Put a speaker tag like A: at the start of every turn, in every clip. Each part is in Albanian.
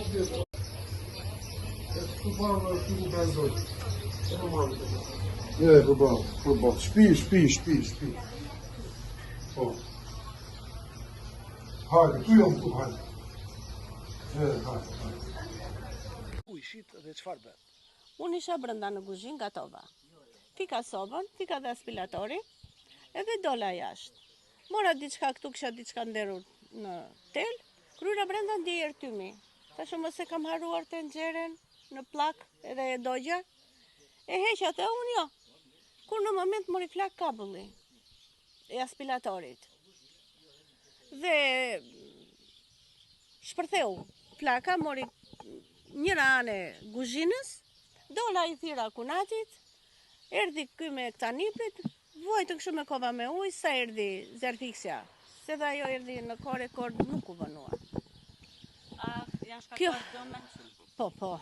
A: Po. Shpi. Po. Hajde, tu jam këtu, hajde. Hajde.
B: U ishit dhe çfarë bën?
C: Unë isha brenda në kuzhinë, gatova. Fika sobën, fika dhe aspiratori, edhe dola jashtë. Mora diçka këtu, kisha diçka nderur në tel, kryra brenda ndjej ertymi. Thashë mos e kam haruar tenxhere në plak edhe e dogja. E heq atë unë jo. Kur në moment mori flak kabulli e aspiratorit. Dhe shpërtheu flaka, mori njëra anë e kuzhinës, dola i thira kunatit, erdhi ky me këta niprit, vojtë kështu me kova me ujë, sa erdhi zerfiksja, se dhe ajo erdhi në kore nuk u vënua.
D: A janë shkaktuar dëme?
C: Po.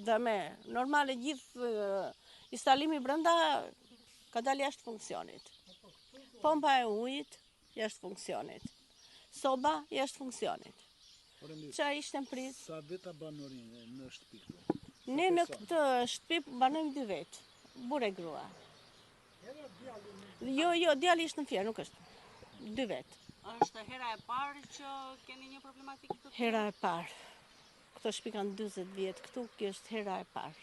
C: Dëme, normale gjithë instalimi brenda ka dalë jashtë funksionit. Pompa e ujit jashtë funksionit. Soba jashtë funksionit. Qa ishte në prizë?
B: Sa veta banorin në shtëpi?
C: Ne në këtë shtëpi banojmë 2 vetë, burë e grua. Jo, djali ishte në fjerë, nuk është. 2 vetë.
D: Është hera e parë që keni një problematikë këtu?
C: Hera e parë. Këto shtëpi kanë 40 vjetë, këtu kjo është hera e parë.